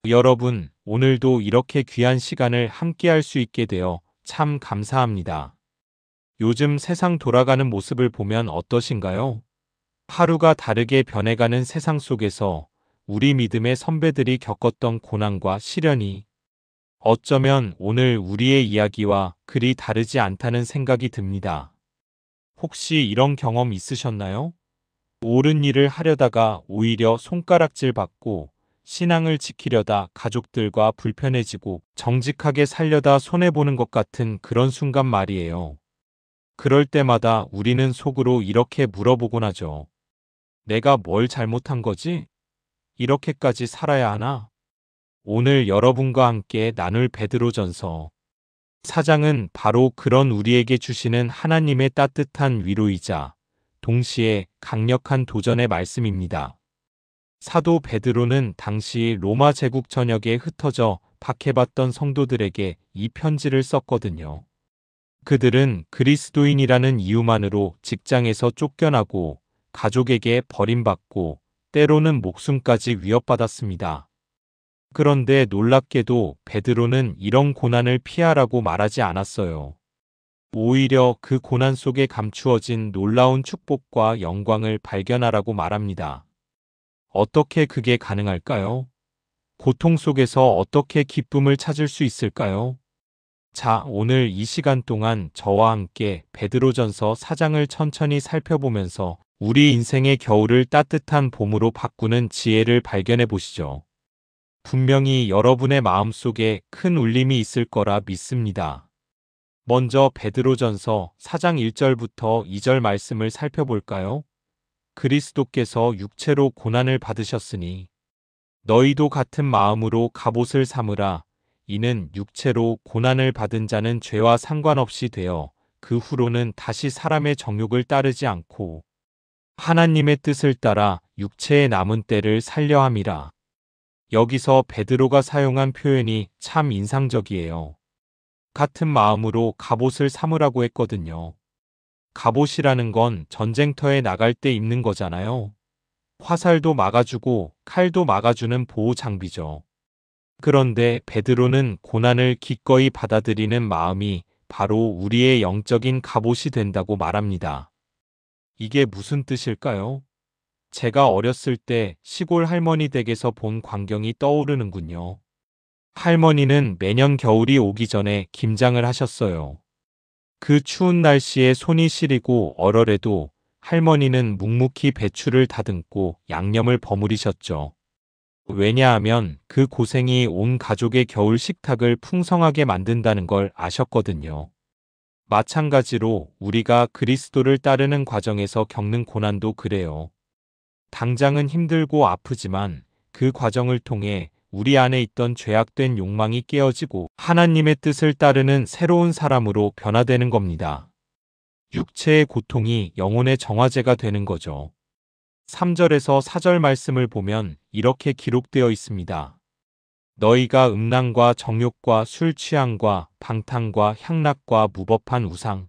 여러분, 오늘도 이렇게 귀한 시간을 함께할 수 있게 되어 참 감사합니다. 요즘 세상 돌아가는 모습을 보면 어떠신가요? 하루가 다르게 변해가는 세상 속에서 우리 믿음의 선배들이 겪었던 고난과 시련이 어쩌면 오늘 우리의 이야기와 그리 다르지 않다는 생각이 듭니다. 혹시 이런 경험 있으셨나요? 옳은 일을 하려다가 오히려 손가락질 받고 신앙을 지키려다 가족들과 불편해지고 정직하게 살려다 손해보는 것 같은 그런 순간 말이에요. 그럴 때마다 우리는 속으로 이렇게 물어보곤 하죠. 내가 뭘 잘못한 거지? 이렇게까지 살아야 하나? 오늘 여러분과 함께 나눌 베드로전서 4장은 바로 그런 우리에게 주시는 하나님의 따뜻한 위로이자 동시에 강력한 도전의 말씀입니다. 사도 베드로는 당시 로마 제국 전역에 흩어져 박해받던 성도들에게 이 편지를 썼거든요. 그들은 그리스도인이라는 이유만으로 직장에서 쫓겨나고 가족에게 버림받고 때로는 목숨까지 위협받았습니다. 그런데 놀랍게도 베드로는 이런 고난을 피하라고 말하지 않았어요. 오히려 그 고난 속에 감추어진 놀라운 축복과 영광을 발견하라고 말합니다. 어떻게 그게 가능할까요? 고통 속에서 어떻게 기쁨을 찾을 수 있을까요? 자, 오늘 이 시간 동안 저와 함께 베드로전서 4장을 천천히 살펴보면서 우리 인생의 겨울을 따뜻한 봄으로 바꾸는 지혜를 발견해 보시죠. 분명히 여러분의 마음속에 큰 울림이 있을 거라 믿습니다. 먼저 베드로전서 4장 1절부터 2절 말씀을 살펴볼까요? 그리스도께서 육체로 고난을 받으셨으니 너희도 같은 마음으로 갑옷을 삼으라. 이는 육체로 고난을 받은 자는 죄와 상관없이 되어 그 후로는 다시 사람의 정욕을 따르지 않고 하나님의 뜻을 따라 육체의 남은 때를 살려 함이라. 여기서 베드로가 사용한 표현이 참 인상적이에요. 같은 마음으로 갑옷을 삼으라고 했거든요. 갑옷이라는 건 전쟁터에 나갈 때 입는 거잖아요. 화살도 막아주고 칼도 막아주는 보호 장비죠. 그런데 베드로는 고난을 기꺼이 받아들이는 마음이 바로 우리의 영적인 갑옷이 된다고 말합니다. 이게 무슨 뜻일까요? 제가 어렸을 때 시골 할머니 댁에서 본 광경이 떠오르는군요. 할머니는 매년 겨울이 오기 전에 김장을 하셨어요. 그 추운 날씨에 손이 시리고 얼얼해도 할머니는 묵묵히 배추를 다듬고 양념을 버무리셨죠. 왜냐하면 그 고생이 온 가족의 겨울 식탁을 풍성하게 만든다는 걸 아셨거든요. 마찬가지로 우리가 그리스도를 따르는 과정에서 겪는 고난도 그래요. 당장은 힘들고 아프지만 그 과정을 통해 우리 안에 있던 죄악된 욕망이 깨어지고 하나님의 뜻을 따르는 새로운 사람으로 변화되는 겁니다. 육체의 고통이 영혼의 정화제가 되는 거죠. 3절에서 4절 말씀을 보면 이렇게 기록되어 있습니다. 너희가 음란과 정욕과 술 취함과 방탕과 향락과 무법한 우상,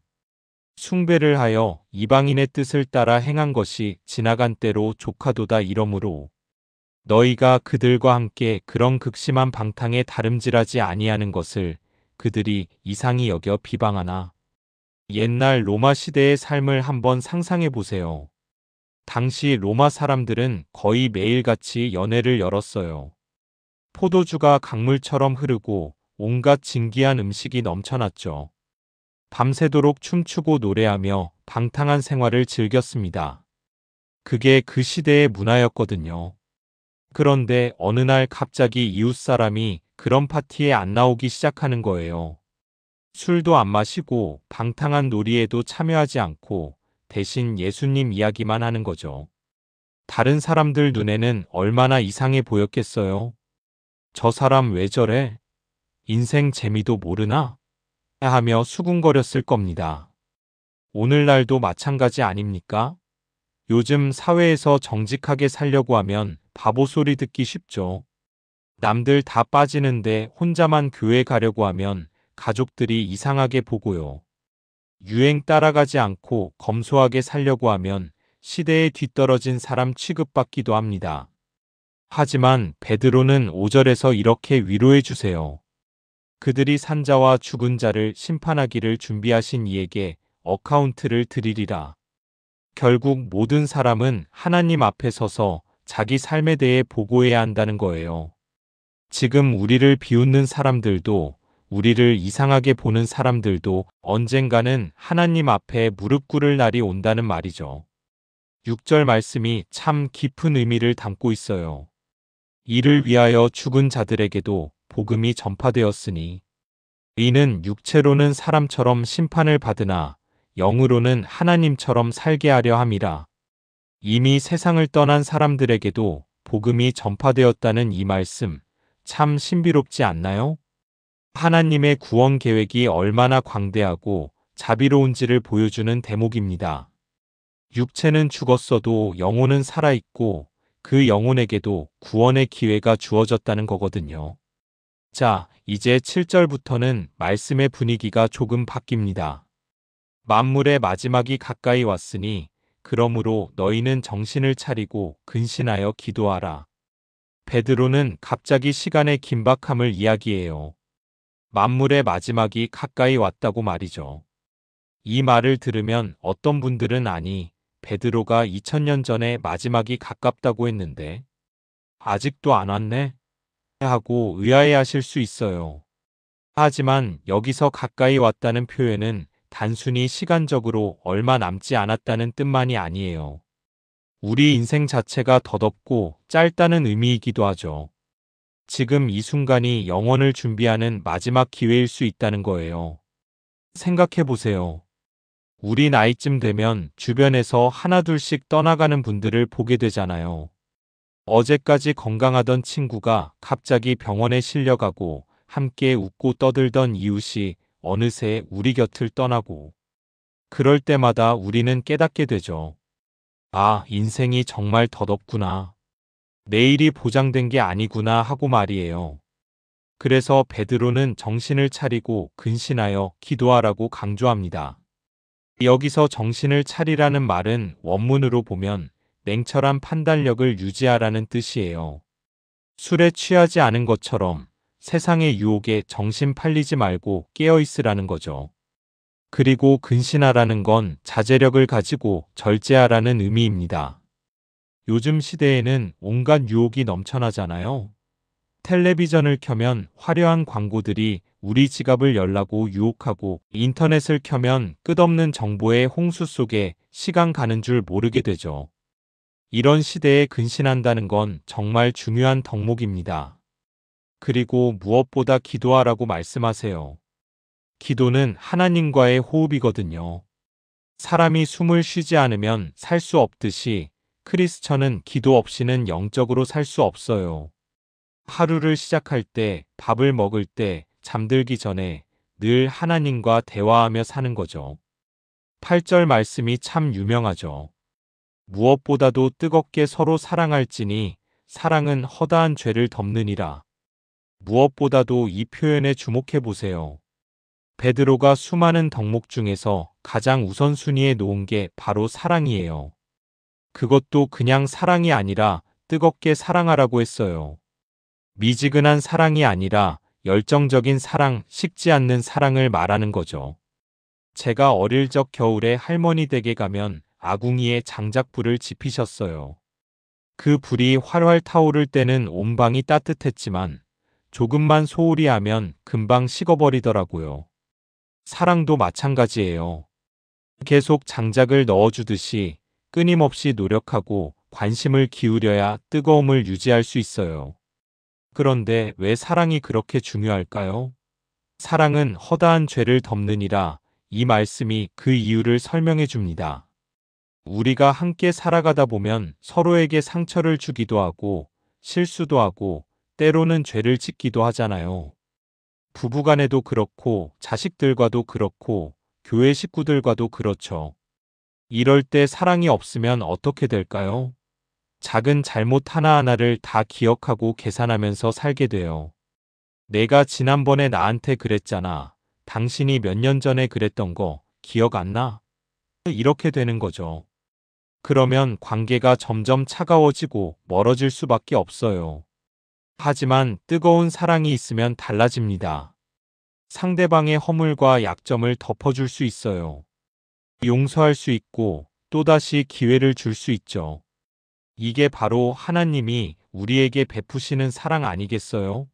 숭배를 하여 이방인의 뜻을 따라 행한 것이 지나간 때로 조카도다 이러므로 너희가 그들과 함께 그런 극심한 방탕에 다름질하지 아니하는 것을 그들이 이상히 여겨 비방하나. 옛날 로마 시대의 삶을 한번 상상해 보세요. 당시 로마 사람들은 거의 매일같이 연회를 열었어요. 포도주가 강물처럼 흐르고 온갖 진귀한 음식이 넘쳐났죠. 밤새도록 춤추고 노래하며 방탕한 생활을 즐겼습니다. 그게 그 시대의 문화였거든요. 그런데 어느 날 갑자기 이웃 사람이 그런 파티에 안 나오기 시작하는 거예요. 술도 안 마시고 방탕한 놀이에도 참여하지 않고 대신 예수님 이야기만 하는 거죠. 다른 사람들 눈에는 얼마나 이상해 보였겠어요. 저 사람 왜 저래? 인생 재미도 모르나? 하며 수군거렸을 겁니다. 오늘날도 마찬가지 아닙니까? 요즘 사회에서 정직하게 살려고 하면 바보 소리 듣기 쉽죠. 남들 다 빠지는데 혼자만 교회 가려고 하면 가족들이 이상하게 보고요. 유행 따라가지 않고 검소하게 살려고 하면 시대에 뒤떨어진 사람 취급받기도 합니다. 하지만 베드로는 5절에서 이렇게 위로해 주세요. 그들이 산자와 죽은 자를 심판하기를 준비하신 이에게 어카운트를 드리리라. 결국 모든 사람은 하나님 앞에 서서 자기 삶에 대해 보고해야 한다는 거예요. 지금 우리를 비웃는 사람들도, 우리를 이상하게 보는 사람들도 언젠가는 하나님 앞에 무릎 꿇을 날이 온다는 말이죠. 6절 말씀이 참 깊은 의미를 담고 있어요. 이를 위하여 죽은 자들에게도 복음이 전파되었으니 이는 육체로는 사람처럼 심판을 받으나 영으로는 하나님처럼 살게 하려 함이라. 이미 세상을 떠난 사람들에게도 복음이 전파되었다는 이 말씀 참 신비롭지 않나요? 하나님의 구원 계획이 얼마나 광대하고 자비로운지를 보여주는 대목입니다. 육체는 죽었어도 영혼은 살아있고 그 영혼에게도 구원의 기회가 주어졌다는 거거든요. 자, 이제 7절부터는 말씀의 분위기가 조금 바뀝니다. 만물의 마지막이 가까이 왔으니 그러므로 너희는 정신을 차리고 근신하여 기도하라. 베드로는 갑자기 시간의 긴박함을 이야기해요. 만물의 마지막이 가까이 왔다고 말이죠. 이 말을 들으면 어떤 분들은 아니, 베드로가 2000년 전에 마지막이 가깝다고 했는데 아직도 안 왔네? 하고 의아해하실 수 있어요. 하지만 여기서 가까이 왔다는 표현은 단순히 시간적으로 얼마 남지 않았다는 뜻만이 아니에요. 우리 인생 자체가 더덥고 짧다는 의미이기도 하죠. 지금 이 순간이 영원을 준비하는 마지막 기회일 수 있다는 거예요. 생각해 보세요. 우리 나이쯤 되면 주변에서 하나둘씩 떠나가는 분들을 보게 되잖아요. 어제까지 건강하던 친구가 갑자기 병원에 실려가고 함께 웃고 떠들던 이웃이 어느새 우리 곁을 떠나고 그럴 때마다 우리는 깨닫게 되죠. 아, 인생이 정말 더덥구나. 내일이 보장된 게 아니구나 하고 말이에요. 그래서 베드로는 정신을 차리고 근신하여 기도하라고 강조합니다. 여기서 정신을 차리라는 말은 원문으로 보면 냉철한 판단력을 유지하라는 뜻이에요. 술에 취하지 않은 것처럼 세상의 유혹에 정신 팔리지 말고 깨어있으라는 거죠. 그리고 근신하라는 건 자제력을 가지고 절제하라는 의미입니다. 요즘 시대에는 온갖 유혹이 넘쳐나잖아요. 텔레비전을 켜면 화려한 광고들이 우리 지갑을 열라고 유혹하고 인터넷을 켜면 끝없는 정보의 홍수 속에 시간 가는 줄 모르게 되죠. 이런 시대에 근신한다는 건 정말 중요한 덕목입니다. 그리고 무엇보다 기도하라고 말씀하세요. 기도는 하나님과의 호흡이거든요. 사람이 숨을 쉬지 않으면 살 수 없듯이 크리스천은 기도 없이는 영적으로 살 수 없어요. 하루를 시작할 때, 밥을 먹을 때, 잠들기 전에 늘 하나님과 대화하며 사는 거죠. 8절 말씀이 참 유명하죠. 무엇보다도 뜨겁게 서로 사랑할지니 사랑은 허다한 죄를 덮느니라. 무엇보다도 이 표현에 주목해 보세요. 베드로가 수많은 덕목 중에서 가장 우선순위에 놓은 게 바로 사랑이에요. 그것도 그냥 사랑이 아니라 뜨겁게 사랑하라고 했어요. 미지근한 사랑이 아니라 열정적인 사랑, 식지 않는 사랑을 말하는 거죠. 제가 어릴 적 겨울에 할머니 댁에 가면 아궁이에 장작불을 지피셨어요. 그 불이 활활 타오를 때는 온 방이 따뜻했지만 조금만 소홀히 하면 금방 식어버리더라고요. 사랑도 마찬가지예요. 계속 장작을 넣어주듯이 끊임없이 노력하고 관심을 기울여야 뜨거움을 유지할 수 있어요. 그런데 왜 사랑이 그렇게 중요할까요? 사랑은 허다한 죄를 덮느니라 이 말씀이 그 이유를 설명해 줍니다. 우리가 함께 살아가다 보면 서로에게 상처를 주기도 하고 실수도 하고 때로는 죄를 짓기도 하잖아요. 부부간에도 그렇고 자식들과도 그렇고 교회 식구들과도 그렇죠. 이럴 때 사랑이 없으면 어떻게 될까요? 작은 잘못 하나하나를 다 기억하고 계산하면서 살게 돼요. 내가 지난번에 나한테 그랬잖아. 당신이 몇 년 전에 그랬던 거 기억 안 나? 이렇게 되는 거죠. 그러면 관계가 점점 차가워지고 멀어질 수밖에 없어요. 하지만 뜨거운 사랑이 있으면 달라집니다. 상대방의 허물과 약점을 덮어줄 수 있어요. 용서할 수 있고 또다시 기회를 줄 수 있죠. 이게 바로 하나님이 우리에게 베푸시는 사랑 아니겠어요?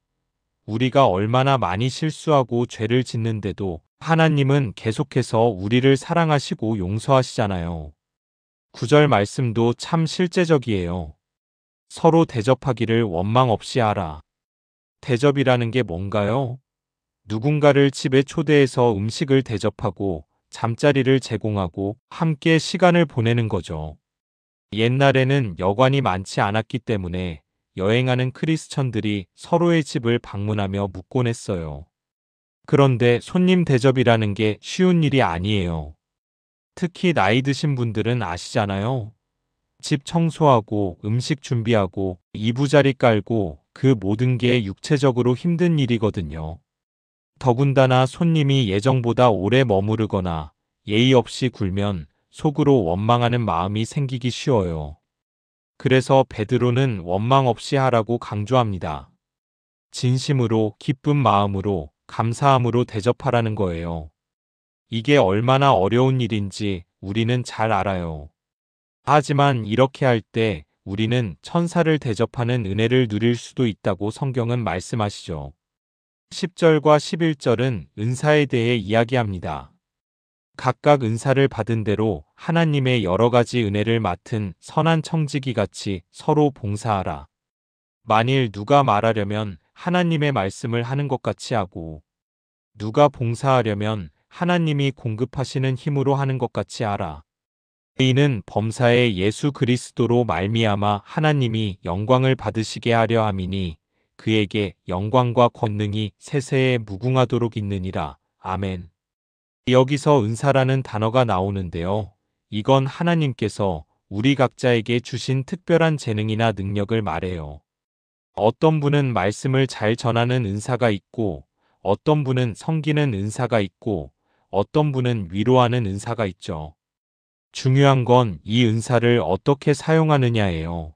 우리가 얼마나 많이 실수하고 죄를 짓는데도 하나님은 계속해서 우리를 사랑하시고 용서하시잖아요. 9절 말씀도 참 실제적이에요. 서로 대접하기를 원망 없이 하라. 대접이라는 게 뭔가요? 누군가를 집에 초대해서 음식을 대접하고 잠자리를 제공하고 함께 시간을 보내는 거죠. 옛날에는 여관이 많지 않았기 때문에 여행하는 크리스천들이 서로의 집을 방문하며 묵곤 했어요. 그런데 손님 대접이라는 게 쉬운 일이 아니에요. 특히 나이 드신 분들은 아시잖아요. 집 청소하고 음식 준비하고 이부자리 깔고 그 모든 게 육체적으로 힘든 일이거든요. 더군다나 손님이 예정보다 오래 머무르거나 예의 없이 굴면 속으로 원망하는 마음이 생기기 쉬워요. 그래서 베드로는 원망 없이 하라고 강조합니다. 진심으로 기쁜 마음으로 감사함으로 대접하라는 거예요. 이게 얼마나 어려운 일인지 우리는 잘 알아요. 하지만 이렇게 할 때 우리는 천사를 대접하는 은혜를 누릴 수도 있다고 성경은 말씀하시죠. 10절과 11절은 은사에 대해 이야기합니다. 각각 은사를 받은 대로 하나님의 여러 가지 은혜를 맡은 선한 청지기 같이 서로 봉사하라. 만일 누가 말하려면 하나님의 말씀을 하는 것 같이 하고 누가 봉사하려면 하나님이 공급하시는 힘으로 하는 것 같이 하라. 이는 범사의 예수 그리스도로 말미암아 하나님이 영광을 받으시게 하려 함이니 그에게 영광과 권능이 세세에 무궁하도록 있느니라. 아멘. 여기서 은사라는 단어가 나오는데요. 이건 하나님께서 우리 각자에게 주신 특별한 재능이나 능력을 말해요. 어떤 분은 말씀을 잘 전하는 은사가 있고, 어떤 분은 섬기는 은사가 있고, 어떤 분은 위로하는 은사가 있죠. 중요한 건 이 은사를 어떻게 사용하느냐예요.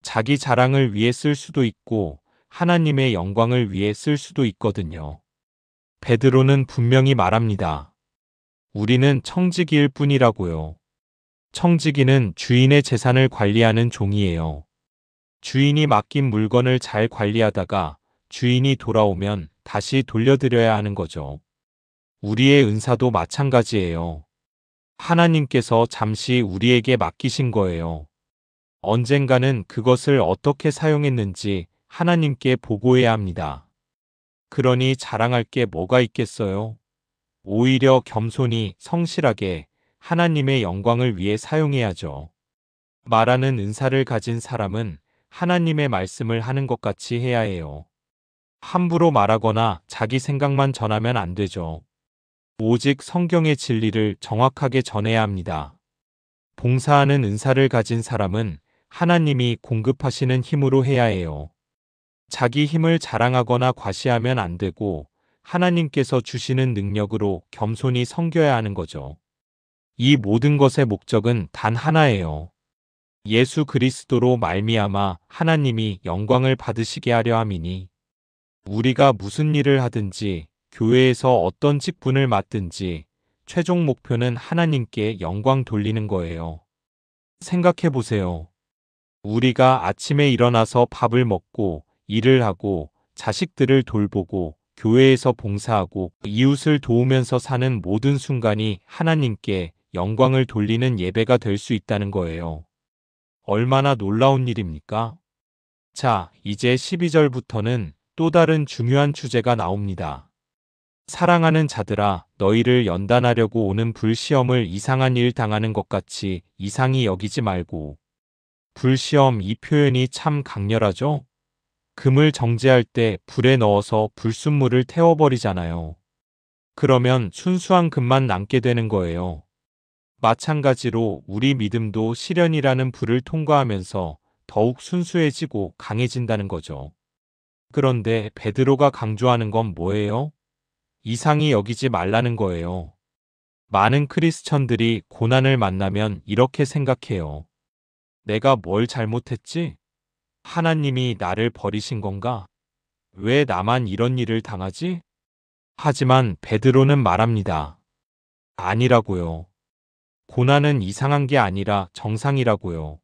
자기 자랑을 위해 쓸 수도 있고, 하나님의 영광을 위해 쓸 수도 있거든요. 베드로는 분명히 말합니다. 우리는 청지기일 뿐이라고요. 청지기는 주인의 재산을 관리하는 종이에요. 주인이 맡긴 물건을 잘 관리하다가 주인이 돌아오면 다시 돌려드려야 하는 거죠. 우리의 은사도 마찬가지예요. 하나님께서 잠시 우리에게 맡기신 거예요. 언젠가는 그것을 어떻게 사용했는지 하나님께 보고해야 합니다. 그러니 자랑할 게 뭐가 있겠어요? 오히려 겸손히 성실하게 하나님의 영광을 위해 사용해야죠. 말하는 은사를 가진 사람은 하나님의 말씀을 하는 것 같이 해야 해요. 함부로 말하거나 자기 생각만 전하면 안 되죠. 오직 성경의 진리를 정확하게 전해야 합니다. 봉사하는 은사를 가진 사람은 하나님이 공급하시는 힘으로 해야 해요. 자기 힘을 자랑하거나 과시하면 안 되고 하나님께서 주시는 능력으로 겸손히 섬겨야 하는 거죠. 이 모든 것의 목적은 단 하나예요. 예수 그리스도로 말미암아 하나님이 영광을 받으시게 하려 함이니 우리가 무슨 일을 하든지 교회에서 어떤 직분을 맡든지 최종 목표는 하나님께 영광 돌리는 거예요. 생각해 보세요. 우리가 아침에 일어나서 밥을 먹고 일을 하고 자식들을 돌보고 교회에서 봉사하고 이웃을 도우면서 사는 모든 순간이 하나님께 영광을 돌리는 예배가 될 수 있다는 거예요. 얼마나 놀라운 일입니까? 자, 이제 12절부터는 또 다른 중요한 주제가 나옵니다. 사랑하는 자들아, 너희를 연단하려고 오는 불시험을 이상한 일 당하는 것 같이 이상히 여기지 말고. 불시험, 이 표현이 참 강렬하죠? 금을 정제할 때 불에 넣어서 불순물을 태워버리잖아요. 그러면 순수한 금만 남게 되는 거예요. 마찬가지로 우리 믿음도 시련이라는 불을 통과하면서 더욱 순수해지고 강해진다는 거죠. 그런데 베드로가 강조하는 건 뭐예요? 이상히 여기지 말라는 거예요. 많은 크리스천들이 고난을 만나면 이렇게 생각해요. 내가 뭘 잘못했지? 하나님이 나를 버리신 건가? 왜 나만 이런 일을 당하지? 하지만 베드로는 말합니다. 아니라고요. 고난은 이상한 게 아니라 정상이라고요.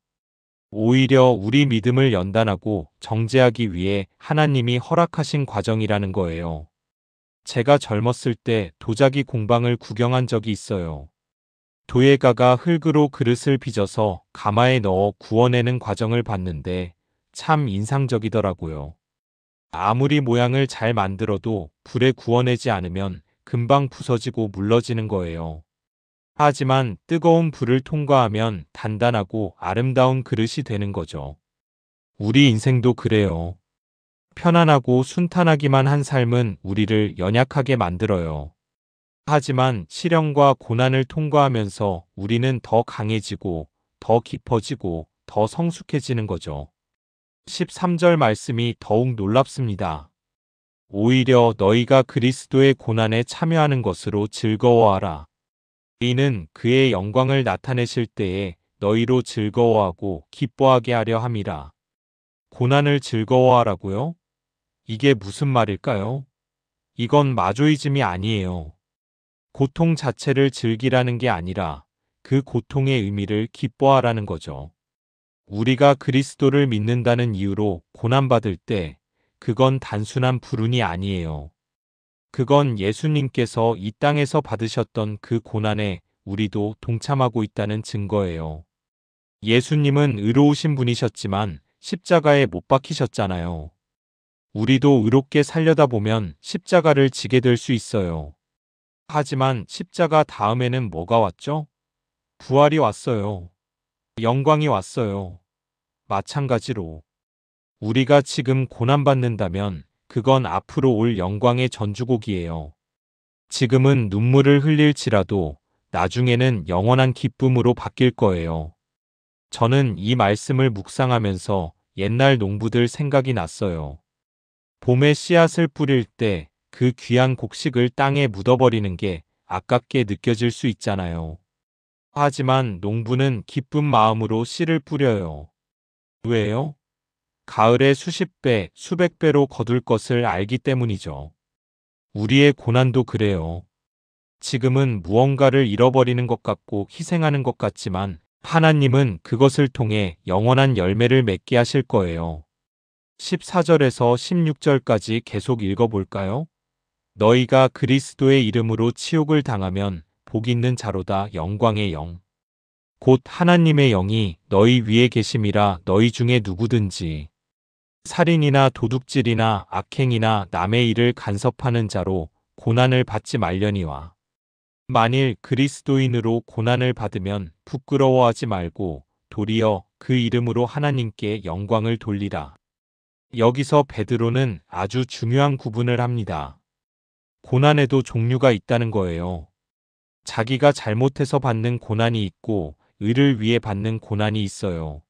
오히려 우리 믿음을 연단하고 정죄하기 위해 하나님이 허락하신 과정이라는 거예요. 제가 젊었을 때 도자기 공방을 구경한 적이 있어요. 도예가가 흙으로 그릇을 빚어서 가마에 넣어 구워내는 과정을 봤는데 참 인상적이더라고요. 아무리 모양을 잘 만들어도 불에 구워내지 않으면 금방 부서지고 물러지는 거예요. 하지만 뜨거운 불을 통과하면 단단하고 아름다운 그릇이 되는 거죠. 우리 인생도 그래요. 편안하고 순탄하기만 한 삶은 우리를 연약하게 만들어요. 하지만 시련과 고난을 통과하면서 우리는 더 강해지고, 더 깊어지고, 더 성숙해지는 거죠. 13절 말씀이 더욱 놀랍습니다. 오히려 너희가 그리스도의 고난에 참여하는 것으로 즐거워하라. 이는 그의 영광을 나타내실 때에 너희로 즐거워하고 기뻐하게 하려 함이라. 고난을 즐거워하라고요? 이게 무슨 말일까요? 이건 마조이즘이 아니에요. 고통 자체를 즐기라는 게 아니라 그 고통의 의미를 기뻐하라는 거죠. 우리가 그리스도를 믿는다는 이유로 고난받을 때 그건 단순한 불운이 아니에요. 그건 예수님께서 이 땅에서 받으셨던 그 고난에 우리도 동참하고 있다는 증거예요. 예수님은 의로우신 분이셨지만 십자가에 못 박히셨잖아요. 우리도 의롭게 살려다 보면 십자가를 지게 될 수 있어요. 하지만 십자가 다음에는 뭐가 왔죠? 부활이 왔어요. 영광이 왔어요. 마찬가지로 우리가 지금 고난받는다면 그건 앞으로 올 영광의 전주곡이에요. 지금은 눈물을 흘릴지라도 나중에는 영원한 기쁨으로 바뀔 거예요. 저는 이 말씀을 묵상하면서 옛날 농부들 생각이 났어요. 봄에 씨앗을 뿌릴 때 그 귀한 곡식을 땅에 묻어버리는 게 아깝게 느껴질 수 있잖아요. 하지만 농부는 기쁜 마음으로 씨를 뿌려요. 왜요? 가을에 수십 배, 수백 배로 거둘 것을 알기 때문이죠. 우리의 고난도 그래요. 지금은 무언가를 잃어버리는 것 같고 희생하는 것 같지만 하나님은 그것을 통해 영원한 열매를 맺게 하실 거예요. 14절에서 16절까지 계속 읽어볼까요? 너희가 그리스도의 이름으로 치욕을 당하면 복 있는 자로다. 영광의 영 곧 하나님의 영이 너희 위에 계심이라. 너희 중에 누구든지 살인이나 도둑질이나 악행이나 남의 일을 간섭하는 자로 고난을 받지 말려니와 만일 그리스도인으로 고난을 받으면 부끄러워하지 말고 도리어 그 이름으로 하나님께 영광을 돌리라. 여기서 베드로는 아주 중요한 구분을 합니다. 고난에도 종류가 있다는 거예요. 자기가 잘못해서 받는 고난이 있고 의를 위해 받는 고난이 있어요.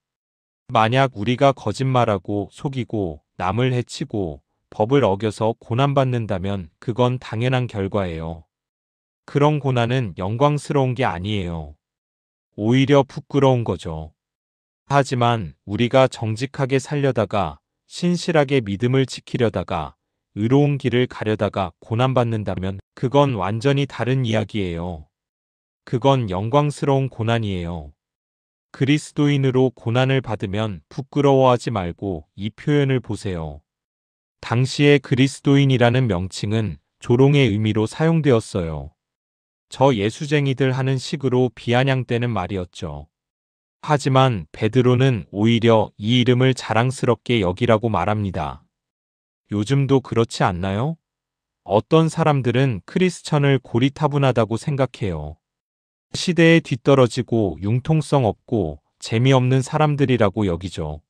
만약 우리가 거짓말하고 속이고 남을 해치고 법을 어겨서 고난받는다면 그건 당연한 결과예요. 그런 고난은 영광스러운 게 아니에요. 오히려 부끄러운 거죠. 하지만 우리가 정직하게 살려다가 신실하게 믿음을 지키려다가 의로운 길을 가려다가 고난받는다면 그건 완전히 다른 이야기예요. 그건 영광스러운 고난이에요. 그리스도인으로 고난을 받으면 부끄러워하지 말고 이 표현을 보세요. 당시의 그리스도인이라는 명칭은 조롱의 의미로 사용되었어요. 저 예수쟁이들 하는 식으로 비아냥대는 말이었죠. 하지만 베드로는 오히려 이 이름을 자랑스럽게 여기라고 말합니다. 요즘도 그렇지 않나요? 어떤 사람들은 크리스천을 고리타분하다고 생각해요. 시대에 뒤떨어지고 융통성 없고 재미없는 사람들이라고 여기죠.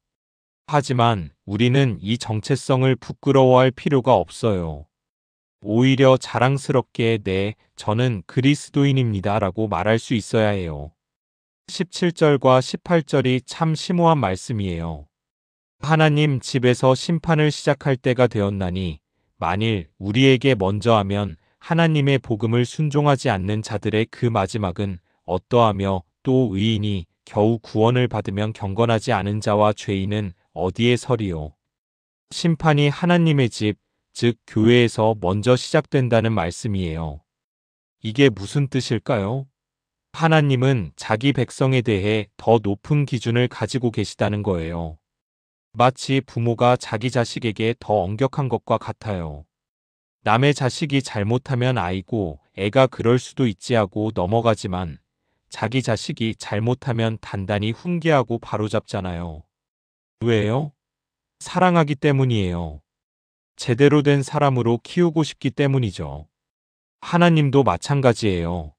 하지만 우리는 이 정체성을 부끄러워할 필요가 없어요. 오히려 자랑스럽게 네, 저는 그리스도인입니다 라고 말할 수 있어야 해요. 17절과 18절이 참 심오한 말씀이에요. 하나님 집에서 심판을 시작할 때가 되었나니 만일 우리에게 먼저 하면 하나님의 복음을 순종하지 않는 자들의 그 마지막은 어떠하며 또 의인이 겨우 구원을 받으면 경건하지 않은 자와 죄인은 어디에 서리요. 심판이 하나님의 집, 즉 교회에서 먼저 시작된다는 말씀이에요. 이게 무슨 뜻일까요? 하나님은 자기 백성에 대해 더 높은 기준을 가지고 계시다는 거예요. 마치 부모가 자기 자식에게 더 엄격한 것과 같아요. 남의 자식이 잘못하면 아이고 애가 그럴 수도 있지 하고 넘어가지만 자기 자식이 잘못하면 단단히 훈계하고 바로잡잖아요. 왜요? 사랑하기 때문이에요. 제대로 된 사람으로 키우고 싶기 때문이죠. 하나님도 마찬가지예요.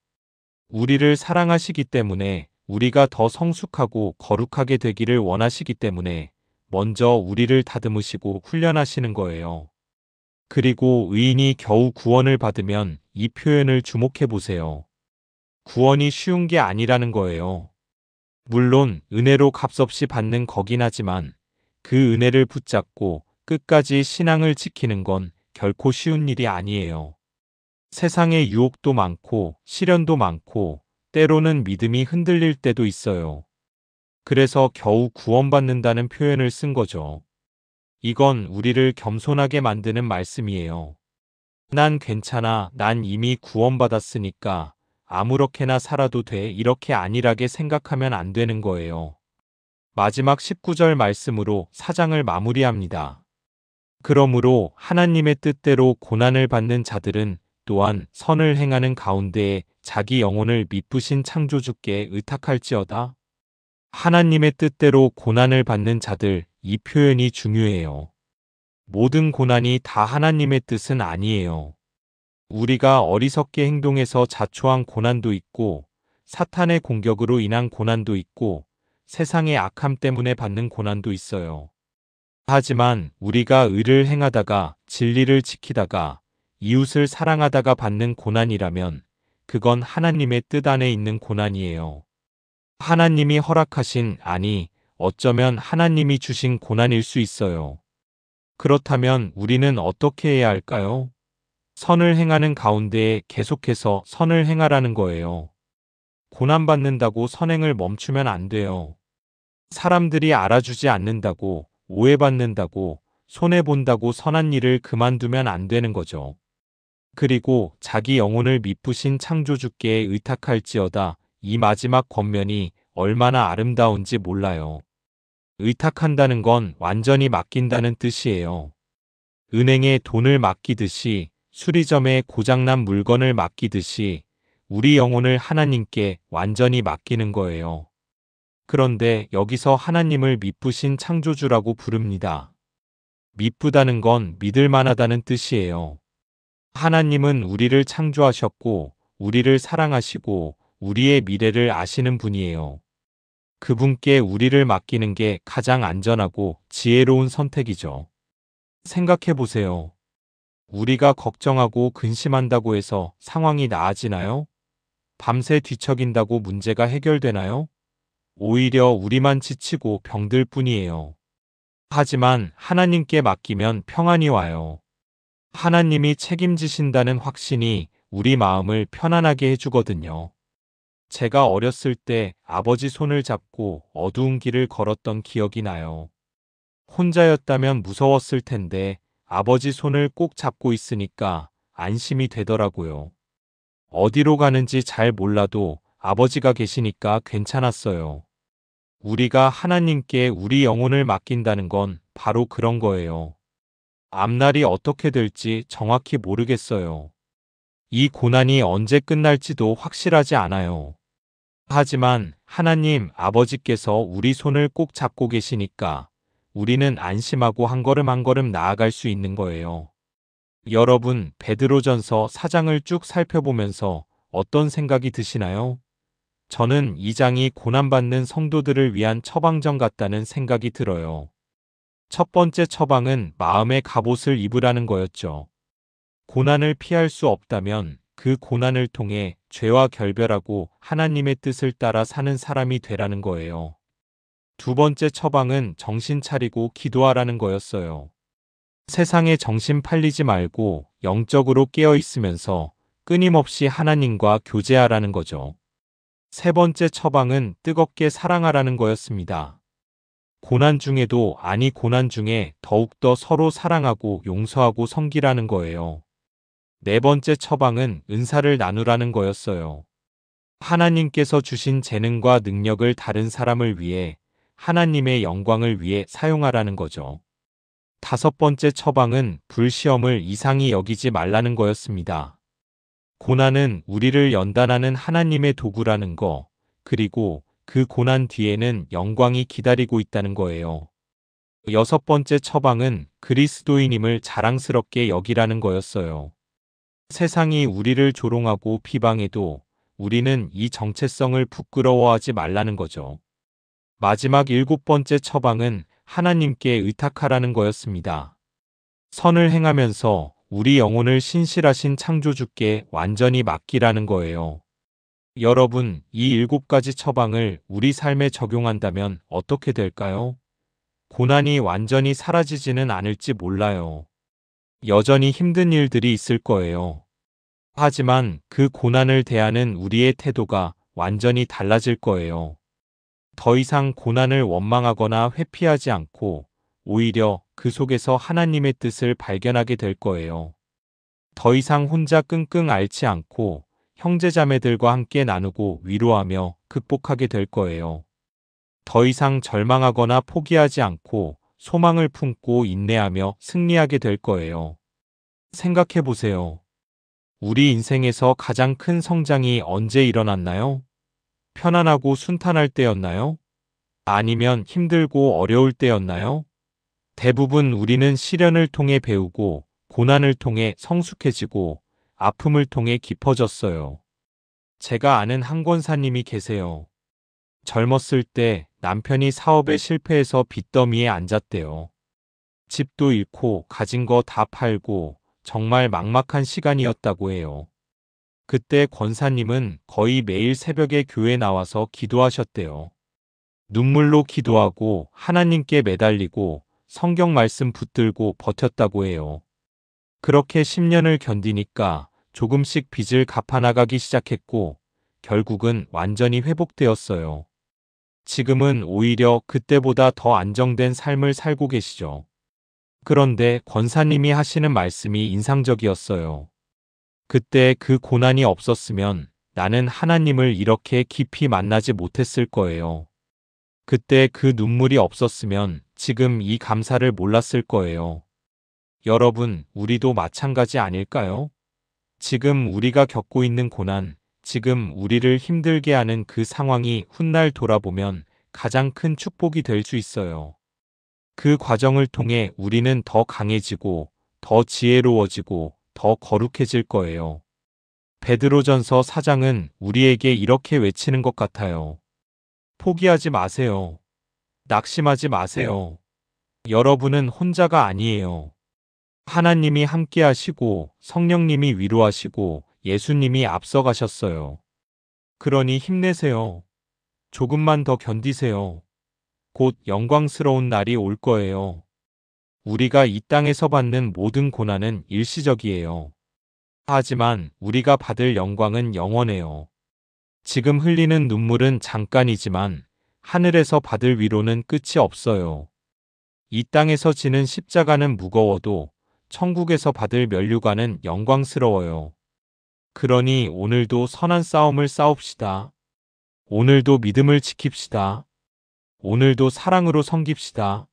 우리를 사랑하시기 때문에 우리가 더 성숙하고 거룩하게 되기를 원하시기 때문에 먼저 우리를 다듬으시고 훈련하시는 거예요. 그리고 의인이 겨우 구원을 받으면 이 표현을 주목해 보세요. 구원이 쉬운 게 아니라는 거예요. 물론 은혜로 값없이 받는 거긴 하지만 그 은혜를 붙잡고 끝까지 신앙을 지키는 건 결코 쉬운 일이 아니에요. 세상에 유혹도 많고 시련도 많고 때로는 믿음이 흔들릴 때도 있어요. 그래서 겨우 구원받는다는 표현을 쓴 거죠. 이건 우리를 겸손하게 만드는 말씀이에요. 난 괜찮아, 난 이미 구원받았으니까 아무렇게나 살아도 돼 이렇게 안일하게 생각하면 안 되는 거예요. 마지막 19절 말씀으로 4장을 마무리합니다. 그러므로 하나님의 뜻대로 고난을 받는 자들은 또한 선을 행하는 가운데에 자기 영혼을 미쁘신 창조주께 의탁할지어다. 하나님의 뜻대로 고난을 받는 자들, 이 표현이 중요해요. 모든 고난이 다 하나님의 뜻은 아니에요. 우리가 어리석게 행동해서 자초한 고난도 있고, 사탄의 공격으로 인한 고난도 있고, 세상의 악함 때문에 받는 고난도 있어요. 하지만 우리가 의를 행하다가 진리를 지키다가 이웃을 사랑하다가 받는 고난이라면 그건 하나님의 뜻 안에 있는 고난이에요. 하나님이 허락하신, 아니, 어쩌면 하나님이 주신 고난일 수 있어요. 그렇다면 우리는 어떻게 해야 할까요? 선을 행하는 가운데에 계속해서 선을 행하라는 거예요. 고난받는다고 선행을 멈추면 안 돼요. 사람들이 알아주지 않는다고, 오해받는다고, 손해본다고 선한 일을 그만두면 안 되는 거죠. 그리고 자기 영혼을 미쁘신 창조주께 의탁할지어다. 이 마지막 권면이 얼마나 아름다운지 몰라요. 의탁한다는 건 완전히 맡긴다는 뜻이에요. 은행에 돈을 맡기듯이, 수리점에 고장난 물건을 맡기듯이 우리 영혼을 하나님께 완전히 맡기는 거예요. 그런데 여기서 하나님을 미쁘신 창조주라고 부릅니다. 미쁘다는 건 믿을 만하다는 뜻이에요. 하나님은 우리를 창조하셨고, 우리를 사랑하시고, 우리의 미래를 아시는 분이에요. 그분께 우리를 맡기는 게 가장 안전하고 지혜로운 선택이죠. 생각해 보세요. 우리가 걱정하고 근심한다고 해서 상황이 나아지나요? 밤새 뒤척인다고 문제가 해결되나요? 오히려 우리만 지치고 병들 뿐이에요. 하지만 하나님께 맡기면 평안이 와요. 하나님이 책임지신다는 확신이 우리 마음을 편안하게 해주거든요. 제가 어렸을 때 아버지 손을 잡고 어두운 길을 걸었던 기억이 나요. 혼자였다면 무서웠을 텐데 아버지 손을 꼭 잡고 있으니까 안심이 되더라고요. 어디로 가는지 잘 몰라도 아버지가 계시니까 괜찮았어요. 우리가 하나님께 우리 영혼을 맡긴다는 건 바로 그런 거예요. 앞날이 어떻게 될지 정확히 모르겠어요. 이 고난이 언제 끝날지도 확실하지 않아요. 하지만 하나님 아버지께서 우리 손을 꼭 잡고 계시니까 우리는 안심하고 한 걸음 한 걸음 나아갈 수 있는 거예요. 여러분, 베드로전서 4장을 쭉 살펴보면서 어떤 생각이 드시나요? 저는 이 장이 고난받는 성도들을 위한 처방전 같다는 생각이 들어요. 첫 번째 처방은 마음의 갑옷을 입으라는 거였죠. 고난을 피할 수 없다면 그 고난을 통해 죄와 결별하고 하나님의 뜻을 따라 사는 사람이 되라는 거예요. 두 번째 처방은 정신 차리고 기도하라는 거였어요. 세상에 정신 팔리지 말고 영적으로 깨어 있으면서 끊임없이 하나님과 교제하라는 거죠. 세 번째 처방은 뜨겁게 사랑하라는 거였습니다. 고난 중에도 아니 고난 중에 더욱더 서로 사랑하고 용서하고 섬기라는 거예요. 네 번째 처방은 은사를 나누라는 거였어요. 하나님께서 주신 재능과 능력을 다른 사람을 위해 하나님의 영광을 위해 사용하라는 거죠. 다섯 번째 처방은 불시험을 이상히 여기지 말라는 거였습니다. 고난은 우리를 연단하는 하나님의 도구라는 거, 그리고 그 고난 뒤에는 영광이 기다리고 있다는 거예요. 여섯 번째 처방은 그리스도인임을 자랑스럽게 여기라는 거였어요. 세상이 우리를 조롱하고 비방해도 우리는 이 정체성을 부끄러워하지 말라는 거죠. 마지막 일곱 번째 처방은 하나님께 의탁하라는 거였습니다. 선을 행하면서 우리 영혼을 신실하신 창조주께 완전히 맡기라는 거예요. 여러분, 이 일곱 가지 처방을 우리 삶에 적용한다면 어떻게 될까요? 고난이 완전히 사라지지는 않을지 몰라요. 여전히 힘든 일들이 있을 거예요. 하지만 그 고난을 대하는 우리의 태도가 완전히 달라질 거예요. 더 이상 고난을 원망하거나 회피하지 않고 오히려 그 속에서 하나님의 뜻을 발견하게 될 거예요. 더 이상 혼자 끙끙 앓지 않고 형제자매들과 함께 나누고 위로하며 극복하게 될 거예요. 더 이상 절망하거나 포기하지 않고 소망을 품고 인내하며 승리하게 될 거예요. 생각해 보세요. 우리 인생에서 가장 큰 성장이 언제 일어났나요? 편안하고 순탄할 때였나요? 아니면 힘들고 어려울 때였나요? 대부분 우리는 시련을 통해 배우고 고난을 통해 성숙해지고 아픔을 통해 깊어졌어요. 제가 아는 한 권사님이 계세요. 젊었을 때 남편이 사업에 실패해서 빚더미에 앉았대요. 집도 잃고 가진 거 다 팔고 정말 막막한 시간이었다고 해요. 그때 권사님은 거의 매일 새벽에 교회 나와서 기도하셨대요. 눈물로 기도하고 하나님께 매달리고 성경 말씀 붙들고 버텼다고 해요. 그렇게 10년을 견디니까 조금씩 빚을 갚아나가기 시작했고 결국은 완전히 회복되었어요. 지금은 오히려 그때보다 더 안정된 삶을 살고 계시죠. 그런데 권사님이 하시는 말씀이 인상적이었어요. 그때 그 고난이 없었으면 나는 하나님을 이렇게 깊이 만나지 못했을 거예요. 그때 그 눈물이 없었으면 지금 이 감사를 몰랐을 거예요. 여러분, 우리도 마찬가지 아닐까요? 지금 우리가 겪고 있는 고난, 지금 우리를 힘들게 하는 그 상황이 훗날 돌아보면 가장 큰 축복이 될 수 있어요. 그 과정을 통해 우리는 더 강해지고, 더 지혜로워지고, 더 거룩해질 거예요. 베드로전서 4장은 우리에게 이렇게 외치는 것 같아요. 포기하지 마세요. 낙심하지 마세요. 여러분은 혼자가 아니에요. 하나님이 함께 하시고 성령님이 위로하시고 예수님이 앞서가셨어요. 그러니 힘내세요. 조금만 더 견디세요. 곧 영광스러운 날이 올 거예요. 우리가 이 땅에서 받는 모든 고난은 일시적이에요. 하지만 우리가 받을 영광은 영원해요. 지금 흘리는 눈물은 잠깐이지만 하늘에서 받을 위로는 끝이 없어요. 이 땅에서 지는 십자가는 무거워도 천국에서 받을 면류관은 영광스러워요. 그러니 오늘도 선한 싸움을 싸웁시다. 오늘도 믿음을 지킵시다. 오늘도 사랑으로 섬깁시다.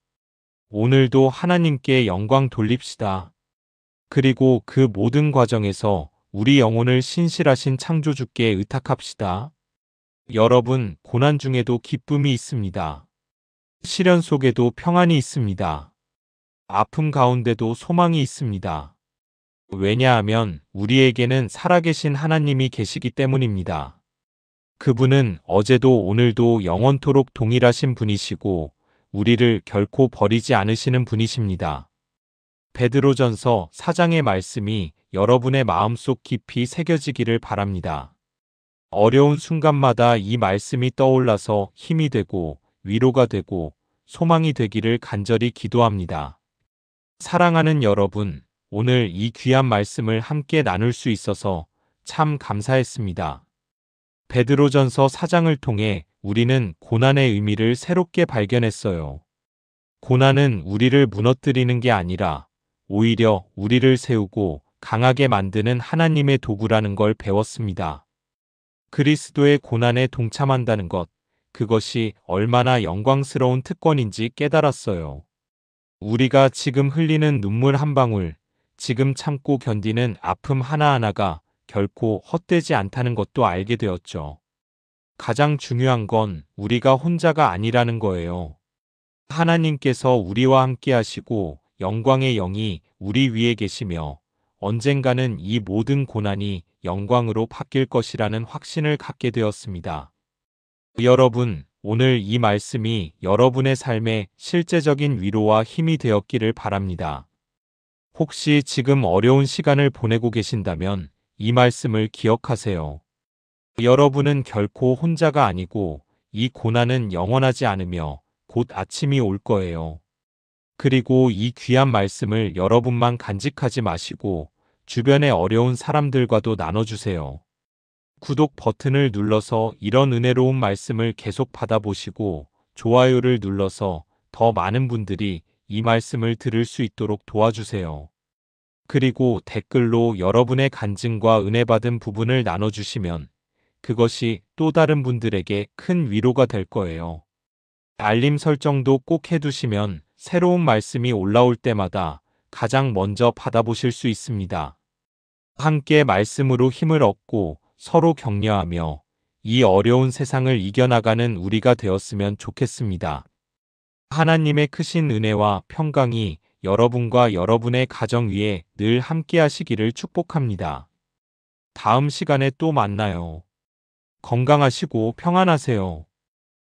오늘도 하나님께 영광 돌립시다. 그리고 그 모든 과정에서 우리 영혼을 신실하신 창조주께 의탁합시다. 여러분, 고난 중에도 기쁨이 있습니다. 시련 속에도 평안이 있습니다. 아픔 가운데도 소망이 있습니다. 왜냐하면 우리에게는 살아계신 하나님이 계시기 때문입니다. 그분은 어제도 오늘도 영원토록 동일하신 분이시고 우리를 결코 버리지 않으시는 분이십니다. 베드로전서 4장의 말씀이 여러분의 마음속 깊이 새겨지기를 바랍니다. 어려운 순간마다 이 말씀이 떠올라서 힘이 되고 위로가 되고 소망이 되기를 간절히 기도합니다. 사랑하는 여러분, 오늘 이 귀한 말씀을 함께 나눌 수 있어서 참 감사했습니다. 베드로전서 4장을 통해 우리는 고난의 의미를 새롭게 발견했어요. 고난은 우리를 무너뜨리는 게 아니라 오히려 우리를 세우고 강하게 만드는 하나님의 도구라는 걸 배웠습니다. 그리스도의 고난에 동참한다는 것, 그것이 얼마나 영광스러운 특권인지 깨달았어요. 우리가 지금 흘리는 눈물 한 방울, 지금 참고 견디는 아픔 하나하나가 결코 헛되지 않다는 것도 알게 되었죠. 가장 중요한 건 우리가 혼자가 아니라는 거예요. 하나님께서 우리와 함께 하시고 영광의 영이 우리 위에 계시며 언젠가는 이 모든 고난이 영광으로 바뀔 것이라는 확신을 갖게 되었습니다. 여러분, 오늘 이 말씀이 여러분의 삶에 실제적인 위로와 힘이 되었기를 바랍니다. 혹시 지금 어려운 시간을 보내고 계신다면 이 말씀을 기억하세요. 여러분은 결코 혼자가 아니고 이 고난은 영원하지 않으며 곧 아침이 올 거예요. 그리고 이 귀한 말씀을 여러분만 간직하지 마시고 주변의 어려운 사람들과도 나눠주세요. 구독 버튼을 눌러서 이런 은혜로운 말씀을 계속 받아보시고 좋아요를 눌러서 더 많은 분들이 이 말씀을 들을 수 있도록 도와주세요. 그리고 댓글로 여러분의 간증과 은혜 받은 부분을 나눠주시면 그것이 또 다른 분들에게 큰 위로가 될 거예요. 알림 설정도 꼭 해두시면 새로운 말씀이 올라올 때마다 가장 먼저 받아보실 수 있습니다. 함께 말씀으로 힘을 얻고 서로 격려하며 이 어려운 세상을 이겨나가는 우리가 되었으면 좋겠습니다. 하나님의 크신 은혜와 평강이 여러분과 여러분의 가정 위에 늘 함께 하시기를 축복합니다. 다음 시간에 또 만나요. 건강하시고 평안하세요.